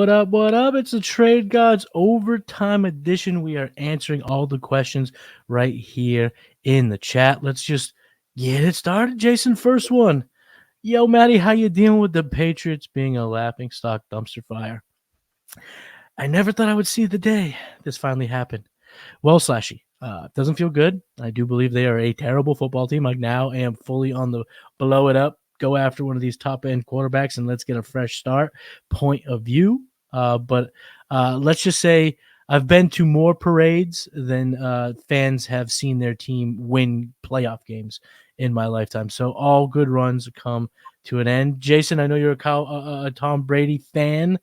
What up? What up? It's the Trade Gods Overtime Edition. We are answering all the questions right here in the chat. Let's just get it started. Jason, first one. Yo, Maddie, how you dealing with the Patriots being a laughingstock dumpster fire? I never thought I would see the day this finally happened. Well, Slashy, doesn't feel good. I do believe they are a terrible football team. I now am fully on the blow it up, go after one of these top end quarterbacks, and let's get a fresh start point of view. But let's just say I've been to more parades than fans have seen their team win playoff games in my lifetime. So all good runs come to an end. Jason, I know you're a Tom Brady fan.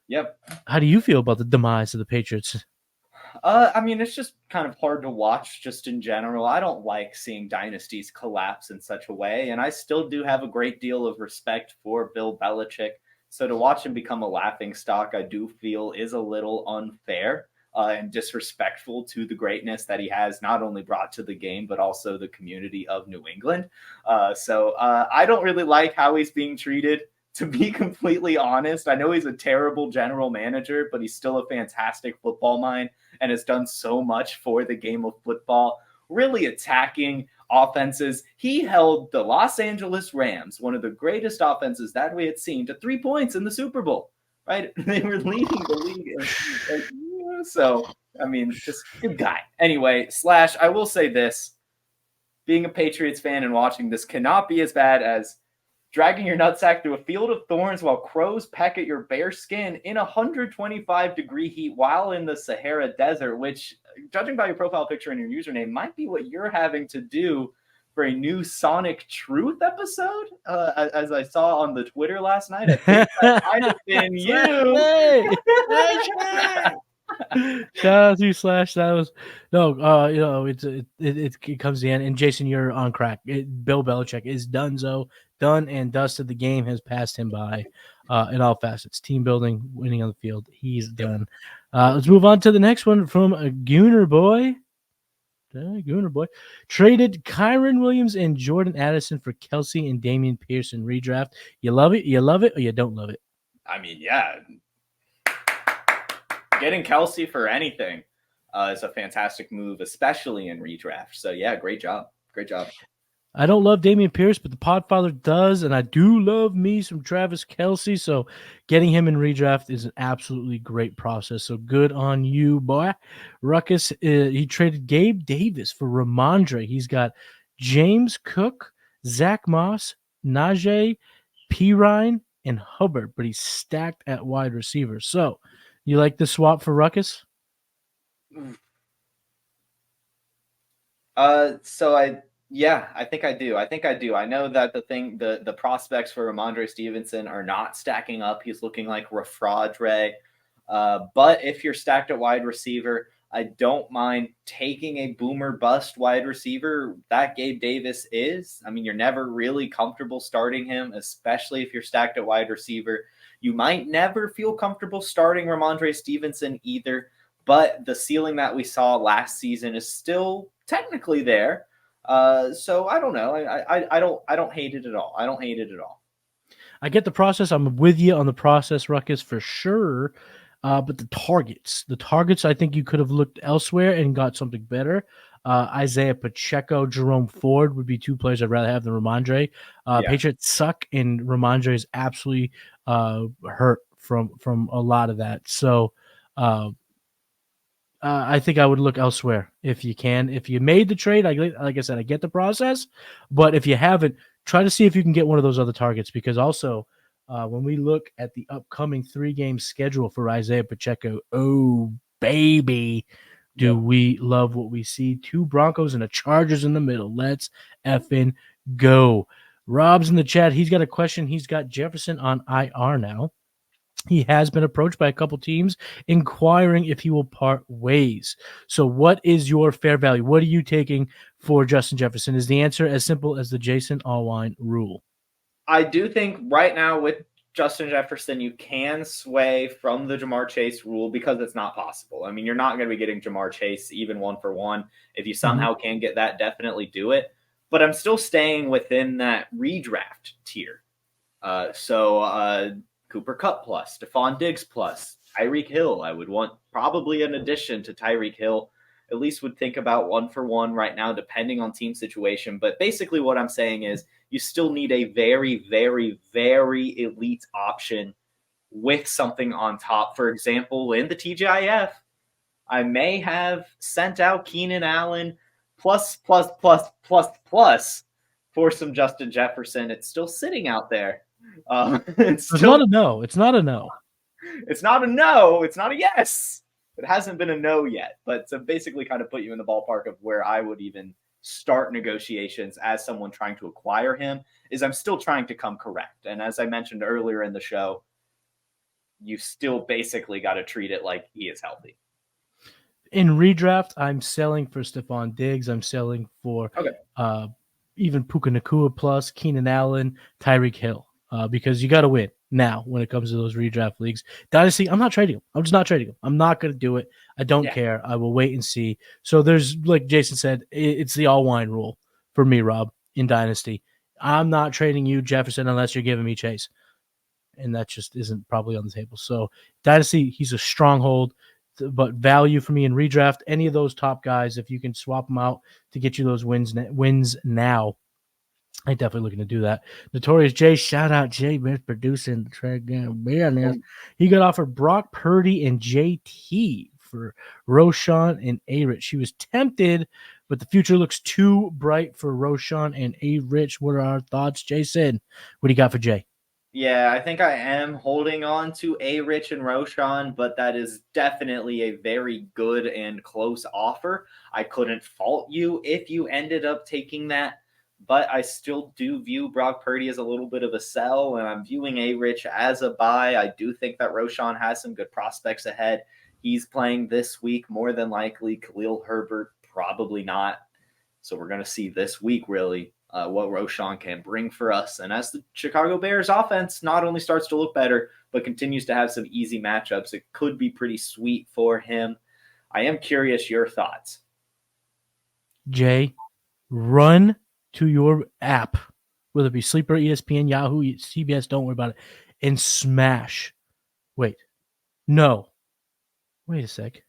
Yep. How do you feel about the demise of the Patriots? I mean, it's just kind of hard to watch just in general. I don't like seeing dynasties collapse in such a way, and I still do have a great deal of respect for Bill Belichick. So to watch him become a laughing stock, I do feel is a little unfair and disrespectful to the greatness that he has not only brought to the game, but also the community of New England. So I don't really like how he's being treated. To be completely honest, I know he's a terrible general manager, but he's still a fantastic football mind and has done so much for the game of football, really attacking offenses. He held the Los Angeles Rams, one of the greatest offenses that we had seen, to 3 points in the Super Bowl, right? They were leading the league. So, I mean, just good guy. Anyway, Slash, I will say this. Being a Patriots fan and watching this cannot be as bad as dragging your nutsack through a field of thorns while crows peck at your bare skin in 125-degree heat while in the Sahara Desert, which, judging by your profile picture and your username, might be what you're having to do for a new Sonic Truth episode, as I saw on the Twitter last night. I think that might have been you. Shout out to you, Slash. That was it comes in, and Jason, you're on crack. Bill Belichick is done and dusted. The game has passed him by in all facets. Team building, winning on the field, he's done. Let's move on to the next one from Gooner Boy. Traded Kyron Williams and Jordan Addison for Kelsey and Damian Pierce in redraft. You love it, or you don't love it? I mean, yeah. Getting Kelsey for anything is a fantastic move, especially in redraft. So, yeah, great job. Great job. I don't love Damian Pierce, but the Podfather does, and I do love me some Travis Kelsey. So getting him in redraft is an absolutely great process. So good on you, boy. Ruckus, he traded Gabe Davis for Ramondre. He's got James Cook, Zach Moss, Najee, Pirine, and Hubbard, but he's stacked at wide receiver. So you like the swap for Ruckus? Yeah, I think I do. I know that the prospects for Ramondre Stevenson are not stacking up. He's looking like Rafradre. But if you're stacked at wide receiver, I don't mind taking a boomer bust wide receiver that Gabe Davis is. I mean, you're never really comfortable starting him, especially if you're stacked at wide receiver. You might never feel comfortable starting Ramondre Stevenson either, but the ceiling that we saw last season is still technically there. So I don't know. I don't hate it at all. I get the process. I'm with you on the process, Ruckus, for sure. But the targets, I think you could have looked elsewhere and got something better. Isaiah Pacheco, Jerome Ford would be two players I'd rather have than Ramondre. Patriots suck, and Ramondre is absolutely hurt from a lot of that. So I think I would look elsewhere if you can. If you made the trade, like I said, I get the process. But if you haven't, try to see if you can get one of those other targets, because also when we look at the upcoming 3-game schedule for Isaiah Pacheco, oh, baby, do we love what we see. 2 Broncos and a Chargers in the middle. Let's effing go. Rob's in the chat. He's got a question. He's got Jefferson on IR now. He has been approached by a couple teams inquiring if he will part ways. So what is your fair value? What are you taking for Justin Jefferson? Is the answer as simple as the Jason Allwine rule? I do think right now with Justin Jefferson, you can sway from the Jamar Chase rule because it's not possible. I mean, you're not going to be getting Jamar Chase even 1-for-1. If you somehow can get that, definitely do it. But I'm still staying within that redraft tier. So Cooper Kupp plus, Stephon Diggs plus, Tyreek Hill. I would want probably an addition to Tyreek Hill. At least would think about 1-for-1 right now, depending on team situation. But basically, what I'm saying is you still need a very, very, very elite option with something on top. For example, in the TGIF, I may have sent out Keenan Allen plus, for some Justin Jefferson. It's still sitting out there. It's not a no. It's not a no. It's not a no. It's not a yes. It hasn't been a no yet. But to basically kind of put you in the ballpark of where I would even start negotiations as someone trying to acquire him is I'm still trying to come correct. And as I mentioned earlier in the show, you still basically got to treat it like he is healthy. In redraft, I'm selling for Stephon Diggs. I'm selling for even Puka Nacua plus Keenan Allen, Tyreek Hill, because you got to win now when it comes to those redraft leagues. Dynasty, I'm not trading him. I'm just not trading him. I'm not going to do it. I don't care. I will wait and see. So there's, like Jason said, it's the all wine rule for me, Rob, in Dynasty. I'm not trading you, Jefferson, unless you're giving me Chase. And that just isn't probably on the table. So Dynasty, he's a stronghold, but value for me in redraft, any of those top guys, if you can swap them out to get you those wins now, I'm definitely looking to do that. Notorious Jay, shout out Jay, man, producing the track game. He got offered Brock Purdy and JT for Roshan and A-Rich. He was tempted, but the future looks too bright for Roshan and A-Rich. What are our thoughts, Jason? What do you got for Jay? Yeah, I think I am holding on to A-Rich and Roshan, but that is definitely a very good and close offer. I couldn't fault you if you ended up taking that, but I still do view Brock Purdy as a little bit of a sell, and I'm viewing A-Rich as a buy. I do think that Roshan has some good prospects ahead. He's playing this week more than likely. Khalil Herbert, probably not. So we're going to see this week, really, what Roshan can bring for us. And as the Chicago Bears offense not only starts to look better, but continues to have some easy matchups, it could be pretty sweet for him. I am curious your thoughts. Jay, run to your app, whether it be Sleeper, ESPN, Yahoo, CBS, don't worry about it, and smash. Wait. No. Wait a sec.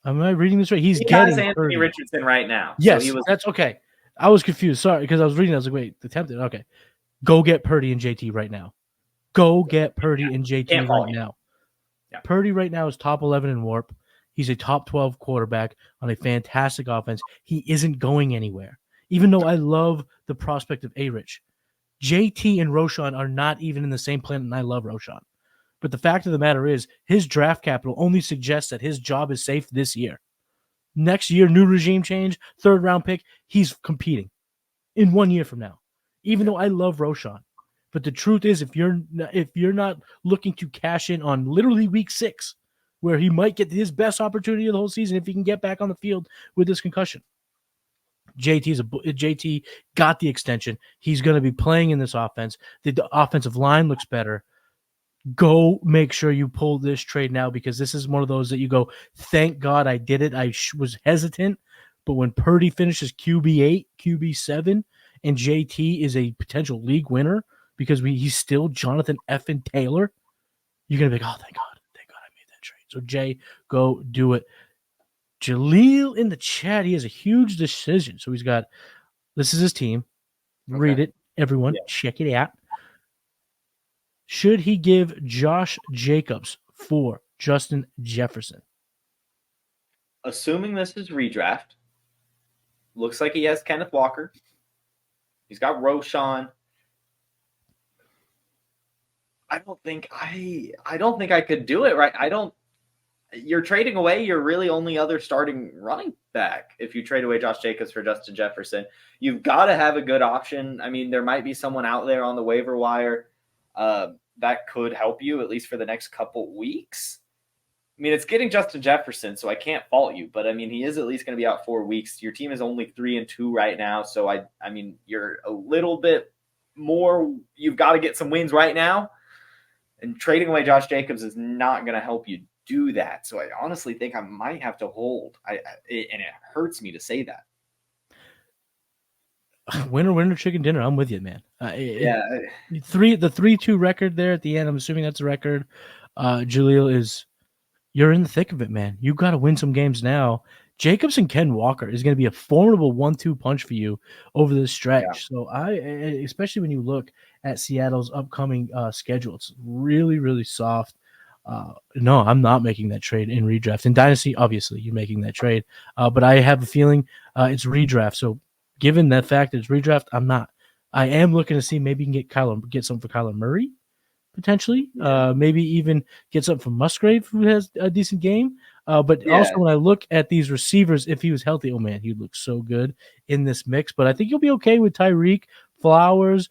Am I reading this right? He getting has Anthony Purdy. Richardson right now. Yes, so that's okay. I was confused. Sorry, because I was reading. I was like, wait, attempted. Okay. Go get Purdy and JT right now. Go get Purdy and JT right now. Yeah. Purdy right now is top 11 in WARP. He's a top 12 quarterback on a fantastic offense. He isn't going anywhere. Even though I love the prospect of A-Rich. JT and Roshan are not even in the same planet, and I love Roshan. But the fact of the matter is, his draft capital only suggests that his job is safe this year. Next year, new regime change, third round pick, he's competing in 1 year from now. Even though I love Roshan. But the truth is, if you're not looking to cash in on literally week 6, where he might get his best opportunity of the whole season if he can get back on the field with this concussion. JT got the extension. He's going to be playing in this offense. The offensive line looks better. Go make sure you pull this trade now, because this is one of those that you go, thank God I did it. I was hesitant, but when Purdy finishes QB8, QB7, and JT is a potential league winner because he's still Jonathan Effin Taylor, you're going to be like, oh, thank God I made that trade. So, Jay, go do it. Jaleel in the chat, he has a huge decision. So he's got, this is his team. Read it, everyone. Check it out. Should he give Josh Jacobs for Justin Jefferson? Assuming this is redraft, looks like he has Kenneth Walker. He's got Roshan. I don't think I could do it, right? You're trading away your really only other starting running back if you trade away Josh Jacobs for Justin Jefferson. You've got to have a good option. I mean, there might be someone out there on the waiver wire that could help you, at least for the next couple weeks. I mean, it's getting Justin Jefferson, so I can't fault you. But, I mean, he is at least going to be out 4 weeks. Your team is only 3-2 right now. So, I mean, you're a little bit more – you've got to get some wins right now. And trading away Josh Jacobs is not going to help you do that. So, I honestly think I might have to hold. And it hurts me to say that. winner chicken dinner. I'm with you, man. Yeah, The 3-2 record there at the end. I'm assuming that's a record. Jaleel is you're in the thick of it, man. You got to win some games now. Jacobs and Ken Walker is going to be a formidable 1-2 punch for you over this yeah, stretch. So especially when you look at Seattle's upcoming schedule, it's really, really soft. No, I'm not making that trade in redraft. In Dynasty, obviously, you're making that trade. But I have a feeling it's redraft. So given that fact that it's redraft, I'm not. I am looking to see maybe you can get something for Kyler Murray potentially. yeah, Maybe even get something from Musgrave, who has a decent game. But also, yeah. when I look at these receivers, if he was healthy, oh man, he'd look so good in this mix. But I think you'll be okay with Tyreek, Flowers,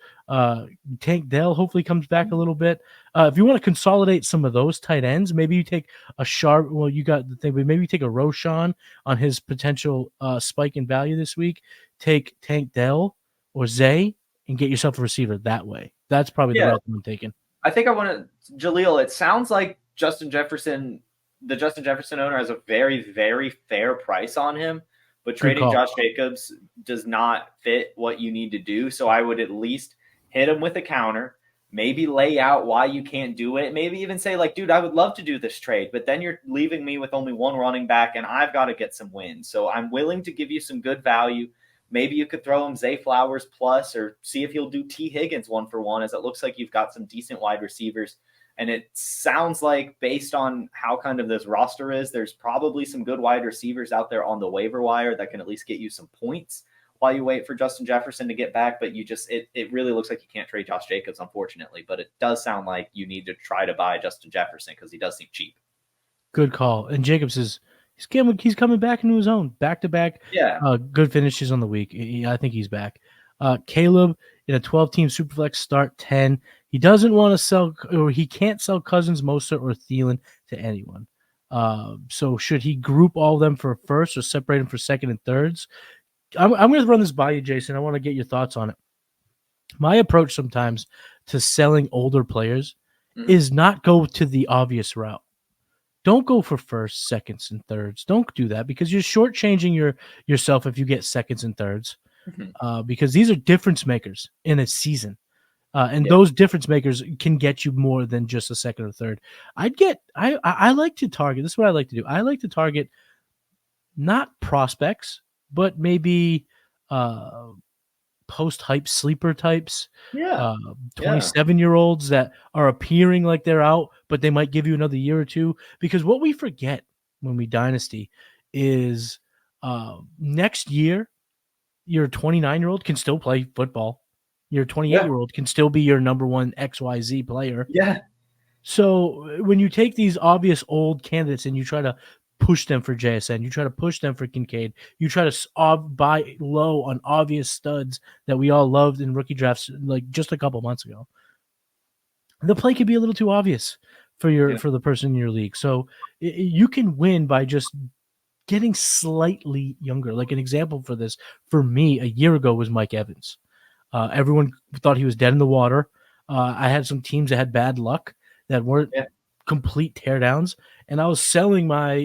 Tank Dell. Hopefully, comes back a little bit. If you want to consolidate some of those tight ends, maybe you take a sharp. Well, you got the thing, but maybe you take a Roshan on his potential spike in value this week. Take Tank Dell or Zay and get yourself a receiver that way. That's probably the Yeah. route I'm taking. I think I want to, Jaleel. It sounds like Justin Jefferson, the Justin Jefferson owner, has a very, very fair price on him, but Good trading call. Josh Jacobs does not fit what you need to do. So I would at least hit him with a counter, maybe lay out why you can't do it, maybe even say, like, dude, I would love to do this trade, but then you're leaving me with only one running back and I've got to get some wins. So I'm willing to give you some good value. Maybe you could throw him Zay Flowers plus, or see if he'll do T Higgins 1-for-1, as it looks like you've got some decent wide receivers. And it sounds like, based on how kind of this roster is, there's probably some good wide receivers out there on the waiver wire that can at least get you some points while you wait for Justin Jefferson to get back. But it really looks like you can't trade Josh Jacobs, unfortunately. But it does sound like you need to try to buy Justin Jefferson because he does seem cheap. Good call. And Jacobs is he's coming back into his own. Back to back, Yeah. good finishes on the week. I think he's back. Caleb in a 12-team superflex start 10. He doesn't want to sell, or he can't sell Cousins, Mostert, or Thielen to anyone. So should he group all of them for first or separate them for second and thirds? I'm going to run this by you, Jason. I want to get your thoughts on it. My approach sometimes to selling older players is not go to the obvious route. Don't go for first, seconds, and thirds. Don't do that because you're shortchanging yourself if you get seconds and thirds. Because these are difference makers in a season, and Yeah. those difference makers can get you more than just a second or third. I like to target. This is what I like to do. I like to target not prospects, but maybe post-hype sleeper types, Yeah. uh, Yeah. 27-year-olds that are appearing like they're out, but they might give you another year or two. Because what we forget when we dynasty is next year, your 29-year-old can still play football. Your Yeah. 28-year-old can still be your number one XYZ player. Yeah. So when you take these obvious old candidates and you try to push them for JSN, you try to push them for Kincaid, you try to buy low on obvious studs that we all loved in rookie drafts like just a couple months ago, the play could be a little too obvious for Yeah. the person in your league. So you can win by just getting slightly younger. Like an example for this, for me, a year ago was Mike Evans. Everyone thought he was dead in the water. I had some teams that had bad luck that weren't Yeah. complete teardowns, and I was selling my,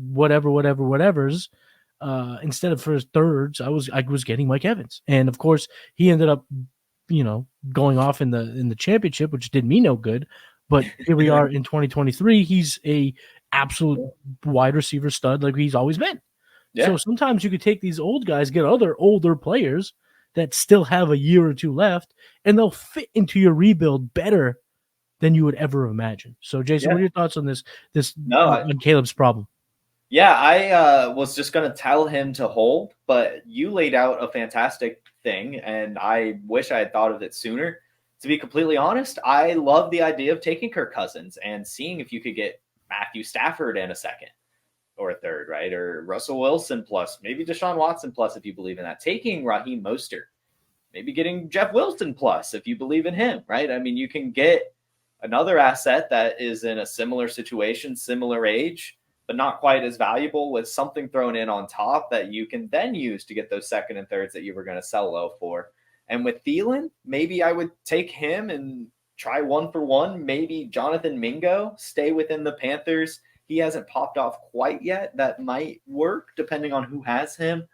whatever's instead of for thirds. I was getting Mike Evans, and of course he ended up, going off in the championship, which did me no good. But here we are in 2023. He's a absolute wide receiver stud, like he's always been. Yeah. So sometimes you could take these old guys, get other older players that still have a year or two left, and they'll fit into your rebuild better than you would ever imagine. So, Jason, what Yeah. are your thoughts on this No, on Caleb's problem? yeah, I was just going to tell him to hold, but you laid out a fantastic thing, and I wish I had thought of it sooner. To be completely honest, I love the idea of taking Kirk Cousins and seeing if you could get Matthew Stafford in a second or a third, right? Or Russell Wilson plus, maybe Deshaun Watson plus, if you believe in that. Taking Raheem Mostert, maybe getting Jeff Wilson plus, if you believe in him, right? I mean, you can get another asset that is in a similar situation, similar age, but not quite as valuable, with something thrown in on top that you can then use to get those second and thirds that you were going to sell low for. And with Thielen, maybe I would take him and try 1-for-1. Maybe Jonathan Mingo, stay within the Panthers. He hasn't popped off quite yet. That might work depending on who has him.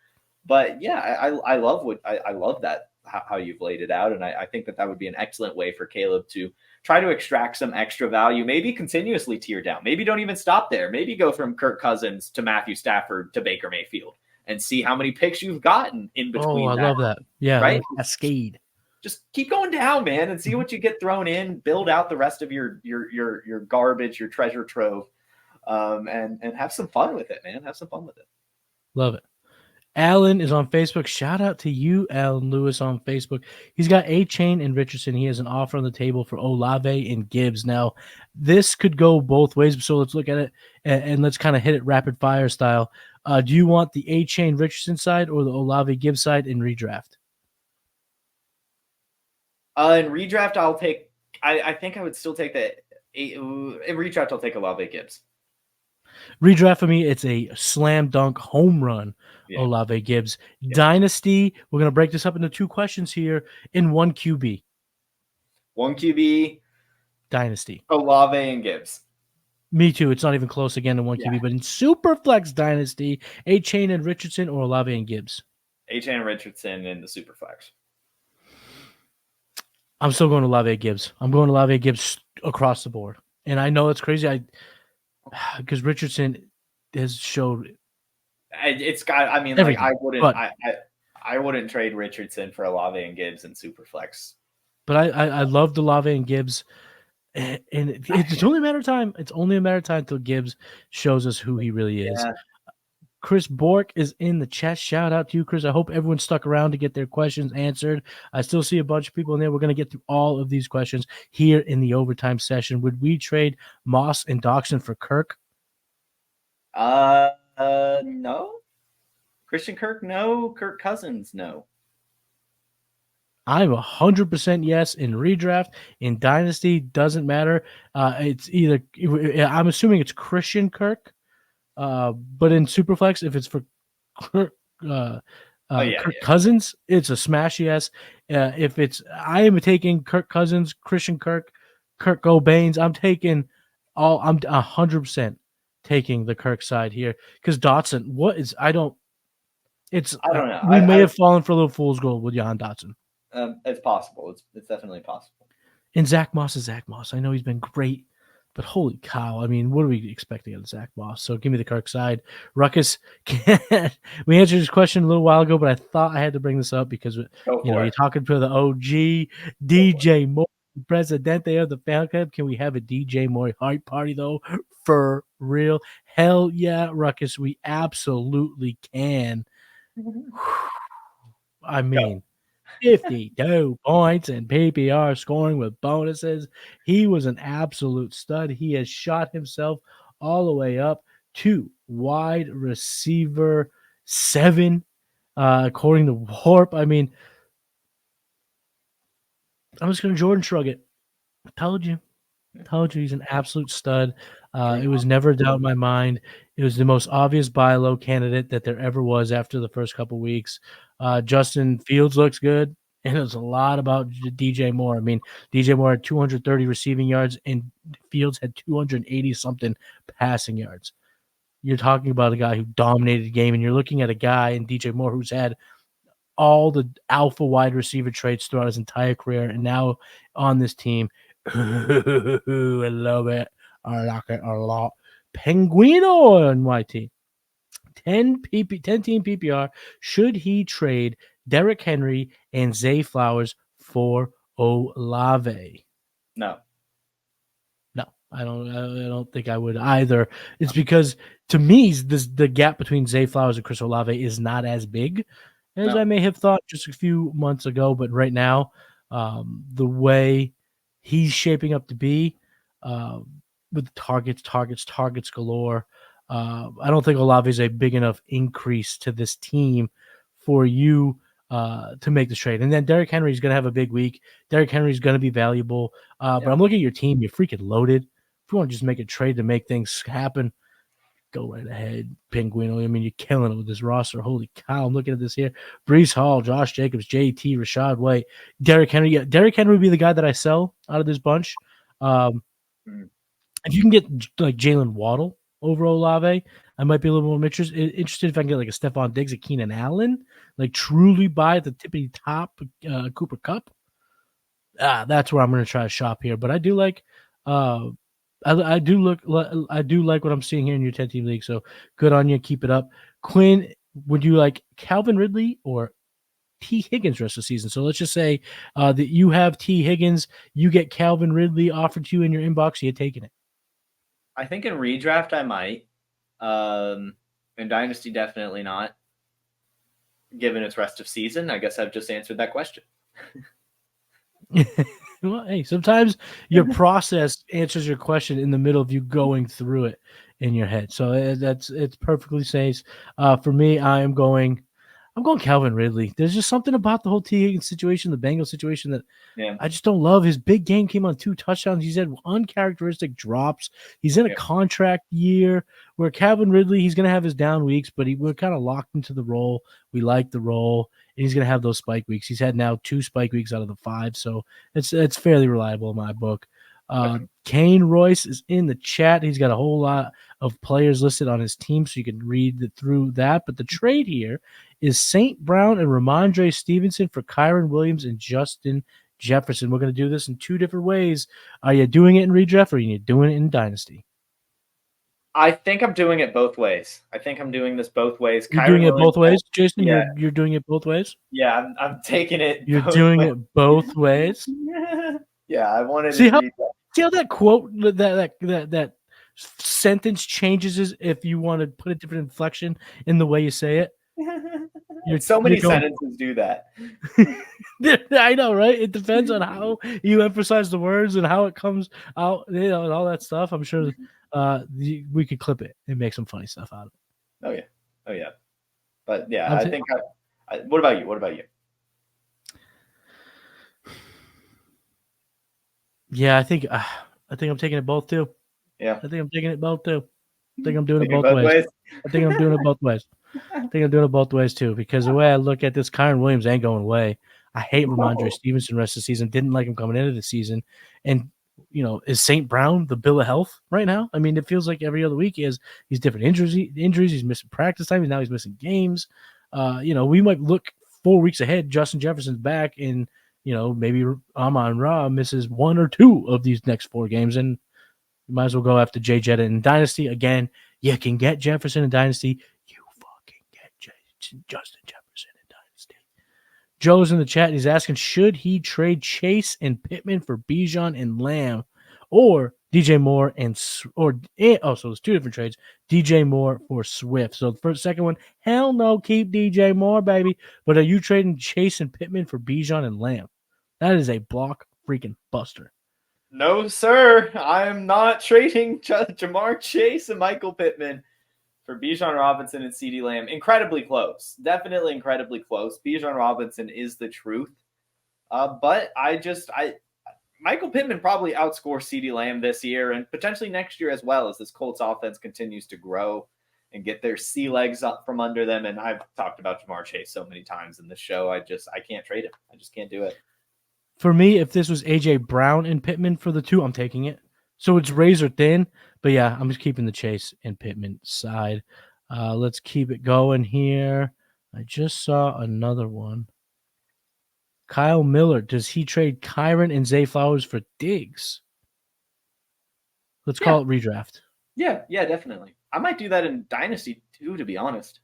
But yeah, I love what I love that how you've laid it out, and I think that that would be an excellent way for Caleb to try to extract some extra value. Maybe continuously tier down. Maybe don't even stop there. Maybe go from Kirk Cousins to Matthew Stafford to Baker Mayfield, and see how many picks you've gotten in Oh, between I that. love that. Yeah, Right? like cascade. Just keep going down, man, and see what you get thrown in. Build out the rest of your garbage, your treasure trove, and have some fun with it, man. Have some fun with it. Love it. Alan is on Facebook. Shout out to you, Alan Lewis, on Facebook. He's got A-Chain and Richardson. He has an offer on the table for Olave and Gibbs. Now, this could go both ways, so let's look at it and let's kind of hit it rapid fire style. Do you want the A-Chain Richardson side or the Olave Gibbs side in redraft? In redraft, I'll take. I think I would still take the. In redraft, I'll take Olave Gibbs. Redraft for me, it's a slam dunk home run. Yeah. Olave Gibbs. Yeah. Dynasty, we're going to break this up into two questions here in one QB. One QB. Dynasty. Olave and Gibbs. Me too. It's not even close again in one QB, but in Superflex Dynasty, A-Chain and Richardson or Olave and Gibbs? A-Chain and Richardson in the Superflex. I'm still going to Olave Gibbs. I'm going to Olave Gibbs across the board. And I know it's crazy. Because Richardson has showed it's got. I mean, everything, like I wouldn't trade Richardson for Olave and Gibbs in Superflex. But I loved Olave and Gibbs, and it's only a matter of time. It's only a matter of time until Gibbs shows us who he really is. Yeah. Chris Bork is in the chat. Shout out to you, Chris. I hope everyone stuck around to get their questions answered. I still see a bunch of people in there. We're going to get through all of these questions here in the overtime session. Would we trade Moss and Doxson for Kirk? No. Christian Kirk, no. Kirk Cousins, no. I'm 100% yes in redraft. In Dynasty, doesn't matter. It's either I'm assuming it's Christian Kirk. But in Superflex, if it's for Kirk Cousins, it's a smash yes. If it's I am taking Kirk Cousins, Christian Kirk Cobains. I'm 100% taking the Kirk side here because Dotson. I don't know. We may have fallen for a little fool's gold with Jahan Dotson. It's possible. It's definitely possible. And Zach Moss is Zach Moss. I know he's been great. But holy cow, I mean, what are we expecting out of Zach Moss? So give me the Kirk side. Ruckus, we answered this question a little while ago, but I thought I had to bring this up because, you're talking to the OG, DJ Moore, Presidente of the Fan Club. Can we have a DJ Moore heart party, though? For real? Hell yeah, Ruckus, we absolutely can. I mean... 52 points and PPR scoring with bonuses. He was an absolute stud. He has shot himself all the way up to wide receiver 7, according to Warp. I mean, I'm just going to Jordan shrug it. I told you he's an absolute stud. It was never a doubt in my mind. It was the most obvious buy low candidate that there ever was after the first couple weeks. Justin Fields looks good, and it's a lot about DJ Moore. I mean, DJ Moore had 230 receiving yards, and Fields had 280-something passing yards. You're talking about a guy who dominated the game, and you're looking at a guy in DJ Moore who's had all the alpha wide receiver traits throughout his entire career, and now on this team. I love it. I like it a lot. Penguino on my team. 10 team PPR. Should he trade Derrick Henry and Zay Flowers for Olave? No, I don't think I would either. It's because to me, the gap between Zay Flowers and Chris Olave is not as big as I may have thought just a few months ago. But right now, the way he's shaping up to be, with targets galore. I don't think Olave is a big enough increase to this team for you to make this trade. And then Derrick Henry is going to have a big week. Derrick Henry is going to be valuable. But I'm looking at your team. You're freaking loaded. If you want to just make a trade to make things happen, go right ahead, Penguino. I mean, you're killing it with this roster. Holy cow. I'm looking at this here. Breece Hall, Josh Jacobs, JT, Rashad White, Derrick Henry. Yeah, Derrick Henry would be the guy that I sell out of this bunch. If you can get like Jalen Waddle over Olave, I might be a little more interested if I can get like a Stephon Diggs, a Keenan Allen, like truly buy at the tippity top Cooper Cup. That's where I'm going to try to shop here. But I do like, I do like what I'm seeing here in your 10-team league. So good on you. Keep it up. Quinn, would you like Calvin Ridley or T. Higgins rest of the season? So let's just say that you have T. Higgins, you get Calvin Ridley offered to you in your inbox. You're taking it. I think in redraft I might. In Dynasty, definitely not. Given its rest of season, I guess I've just answered that question. Well, hey, sometimes your process answers your question in the middle of you going through it in your head. So it's perfectly safe. For me, I'm going Calvin Ridley. There's just something about the whole T. Higgins situation, the Bengals situation, that I just don't love. His big game came on 2 touchdowns. He's had uncharacteristic drops. He's in a contract year where Calvin Ridley, he's going to have his down weeks, but we're kind of locked into the role. We like the role, and he's going to have those spike weeks. He's had now 2 spike weeks out of the 5, so it's fairly reliable in my book. Kane Royce is in the chat. He's got a whole lot of players listed on his team, so you can read through that. But the trade here is St. Brown and Ramondre Stevenson for Kyron Williams and Justin Jefferson. We're going to do this in 2 different ways. Are you doing it in redraft or are you doing it in Dynasty? I think I'm doing it both ways. I think I'm doing this both ways. You're doing it both ways, Jason? Yeah. You're doing it both ways? Yeah, I'm taking it. You're doing it both ways? Yeah, I wanted to see how that quote, that sentence changes if you want to put a different inflection in the way you say it? So many sentences do that. I know, right? It depends on how you emphasize the words and how it comes out, and all that stuff. I'm sure we could clip it and make some funny stuff out of it. Oh yeah. But yeah, I think. What about you? Yeah, I think I'm taking it both too. Yeah, I think I'm taking it both too. I think I'm doing it both ways. I think I'm doing it both ways. I think I'm doing it both ways too, because the way I look at this, Kyron Williams ain't going away. I hate Ramondre Stevenson rest of the season. Didn't like him coming into the season. And, is St. Brown the bill of health right now? I mean, it feels like every other week he's different injuries. He's missing practice time. Now he's missing games. We might look 4 weeks ahead. Justin Jefferson's back, and, maybe Amon-Ra misses 1 or 2 of these next 4 games, and you might as well go after Jay Jetta in Dynasty. Again, you can get Jefferson in Dynasty. You fucking get Justin Jefferson in Dynasty. Joe's in the chat. He's asking, should he trade Chase and Pittman for Bijan and Lamb, or DJ Moore so there's 2 different trades. DJ Moore for Swift. So for the second one, hell no, keep DJ Moore, baby. But are you trading Chase and Pittman for Bijan and Lamb? That is a block freaking buster. No, sir. I am not trading Jamar Chase and Michael Pittman for Bijan Robinson and CeeDee Lamb. Incredibly close. Definitely incredibly close. Bijan Robinson is the truth. But Michael Pittman probably outscores CeeDee Lamb this year and potentially next year as well, as this Colts offense continues to grow and get their sea legs up from under them. And I've talked about Jamar Chase so many times in the show. I can't trade him. I just can't do it. For me, if this was A.J. Brown and Pittman for the 2, I'm taking it. So it's razor thin. But yeah, I'm just keeping the Chase and Pittman side. Let's keep it going here. I just saw another one. Kyle Miller. Does he trade Kyron and Zay Flowers for Diggs? Let's call it redraft. Yeah, definitely. I might do that in Dynasty too, to be honest.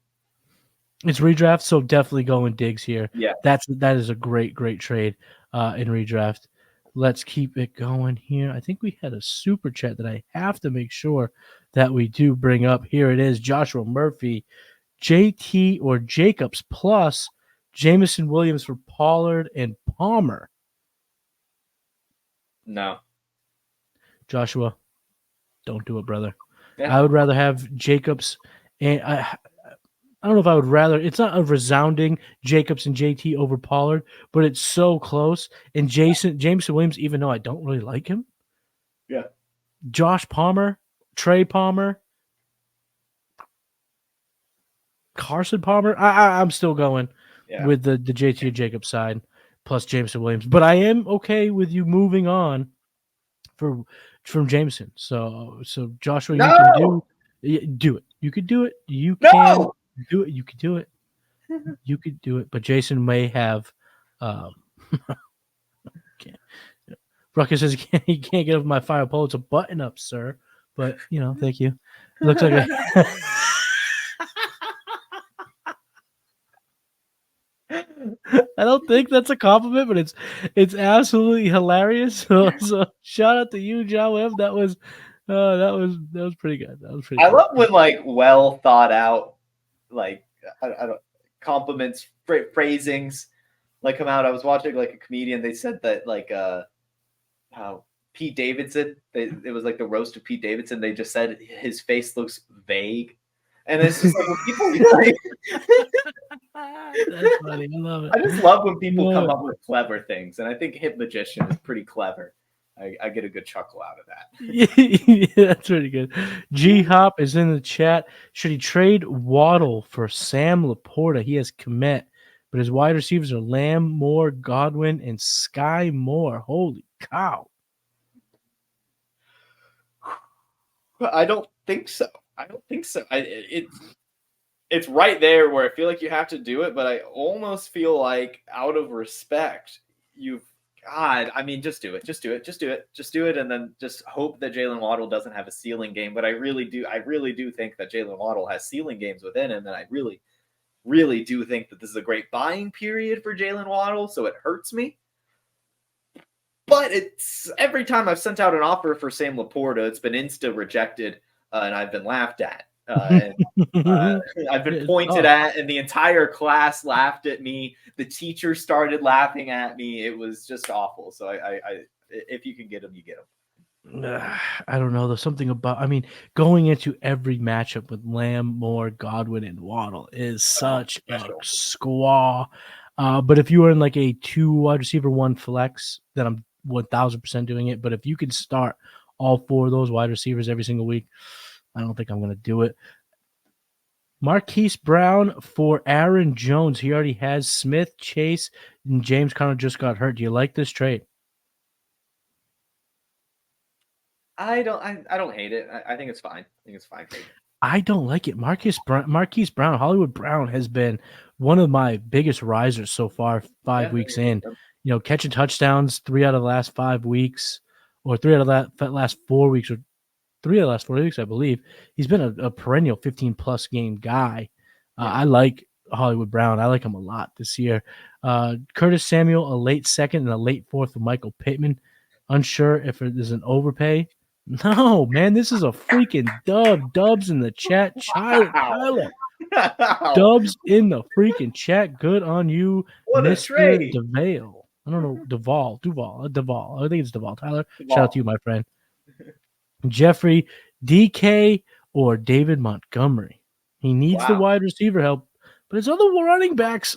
It's redraft, so definitely going Diggs here. Yeah. That is a great trade in redraft. Let's keep it going here. I think we had a super chat that I have to make sure that we do bring up. Here it is. Joshua Murphy, JT or Jacobs plus Jameson Williams for Pollard and Palmer. No. Joshua, don't do it, brother. Yeah. I would rather have Jacobs, and I don't know if I would rather. It's not a resounding Jacobs and JT over Pollard, but it's so close. And Jameson Williams, even though I don't really like him. Yeah. Josh Palmer, Trey Palmer, Carson Palmer. I'm still going with the JT or Jacobs side plus Jameson Williams. But I am okay with you moving on from Jameson. So Joshua, you can do it. You could do it. You can No! do it. You could do it. You could do it. But Jason may have. Um, can't. Ruckus says he can't get over my fire pole. It's a button up, sir. But thank you. It looks like a. I don't think that's a compliment, but it's absolutely hilarious. So shout out to you, John Webb. That was pretty good. That was pretty I good. love when like well thought out, like I don't compliments, phrasings like come out. I was watching like a comedian. They said that like how Pete Davidson. It was like the roast of Pete Davidson. They just said his face looks vague, and it's just like when people like. That's funny. I love it. I just love when people come up with clever things, and I think Hip Magician is pretty clever. I get a good chuckle out of that. Yeah, that's pretty good. G Hop is in the chat. Should he trade Waddle for Sam Laporta? He has commit, but his wide receivers are Lamb, Moore, Godwin, and Sky Moore. Holy cow! I don't think so. It's right there where I feel like you have to do it, but I almost feel like out of respect, just do it, and then just hope that Jalen Waddle doesn't have a ceiling game. But I really do think that Jalen Waddle has ceiling games within him, and I really, really do think that this is a great buying period for Jalen Waddle, so it hurts me. But it's every time I've sent out an offer for Sam Laporta, it's been insta rejected, and I've been laughed at. I've been pointed at, and the entire class laughed at me. The teacher started laughing at me. It was just awful. So I if you can get him, you get him. I don't know. There's something about. I mean, going into every matchup with Lamb, Moore, Godwin, and Waddle is such a squaw. But if you were in like a 2 wide receiver 1 flex, then I'm 1,000% doing it. But if you can start all 4 of those wide receivers every single week, I don't think I'm going to do it. Marquise Brown for Aaron Jones. He already has Smith, Chase, and James Conner just got hurt. Do you like this trade? I don't hate it. I think it's fine. I think it's fine. I don't like it. Marquise Brown, Hollywood Brown has been one of my biggest risers so far, 5 weeks in. Catching touchdowns 3 out of the last 5 weeks, or 3 out of that last 4 weeks, or 3 of the last 4 weeks, I believe. He's been a perennial 15-plus game guy. I like Hollywood Brown. I like him a lot this year. Curtis Samuel, a late second and a late fourth for Michael Pittman. Unsure if it is an overpay. No, man, this is a freaking dub. Dubs in the chat. Tyler. Dubs in the freaking chat. Good on you, what Mr. DeVale. I don't know. Duval. I think it's Duval. Tyler, shout out to you, my friend. Jeffrey, DK, or David Montgomery. He needs the wide receiver help, but his other running backs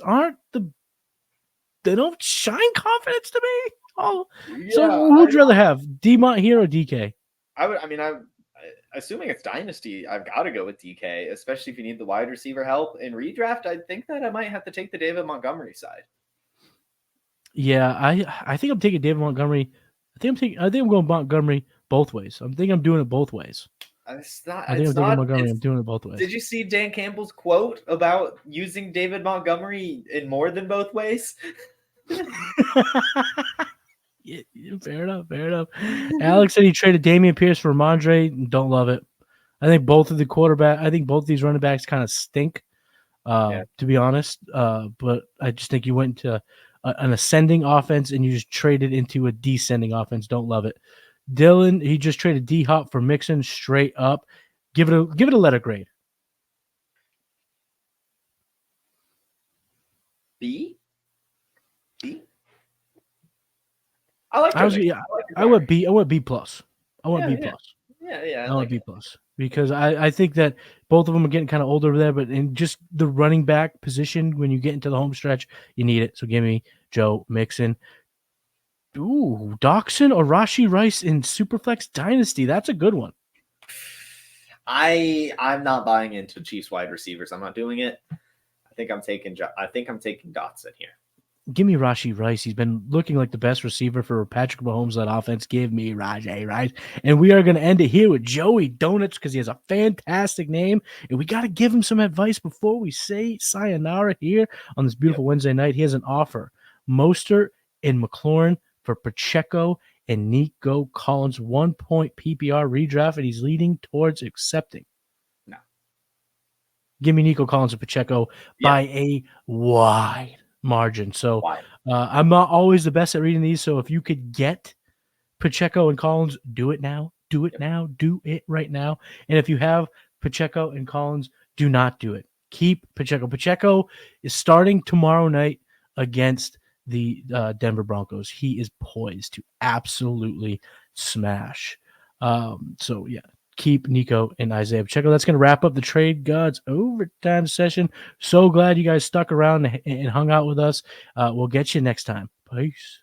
they don't shine confidence to me. Oh, yeah, so who'd you rather have, D-Mont here or DK? I'm assuming it's Dynasty. I've got to go with DK, especially if you need the wide receiver help. In redraft, I think that I might have to take the David Montgomery side. Yeah, I think I'm taking David Montgomery. I think I'm going Montgomery both ways. I'm doing it both ways. I'm doing it both ways. Did you see Dan Campbell's quote about using David Montgomery in more than both ways? Yeah, fair enough. Alex said he traded Dameon Pierce for Ramondre. Don't love it. I think both of these running backs kind of stink, to be honest. But I just think you went into an ascending offense and you just traded into a descending offense. Don't love it. Dylan, he just traded D-Hop for Mixon straight up. Give it a letter grade. B. I went B plus. I went B plus. Yeah. I went B plus because I think that both of them are getting kind of old over there, but in just the running back position, when you get into the home stretch, you need it. So give me Joe Mixon. Ooh, Doxson or Rashee Rice in Superflex Dynasty. That's a good one. I'm not buying into Chiefs wide receivers. I'm not doing it. I think I'm taking Dotson here. Give me Rashee Rice. He's been looking like the best receiver for Patrick Mahomes' that offense. Give me Rashee Rice. And we are going to end it here with Joey Donuts because he has a fantastic name. And we got to give him some advice before we say sayonara here on this beautiful Wednesday night. He has an offer. Mostert and McLaurin for Pacheco and Nico Collins. 1 point PPR redraft, and he's leading towards accepting. No. Give me Nico Collins and Pacheco by a wide margin. So I'm not always the best at reading these. So if you could get Pacheco and Collins, do it now. Do it now. Do it right now. And if you have Pacheco and Collins, do not do it. Keep Pacheco. Pacheco is starting tomorrow night against the Denver Broncos. He is poised to absolutely smash. So yeah. Keep Nico and Isaiah Pacheco. That's going to wrap up the Trade Gods overtime session. So glad you guys stuck around and hung out with us. We'll get you next time. Peace.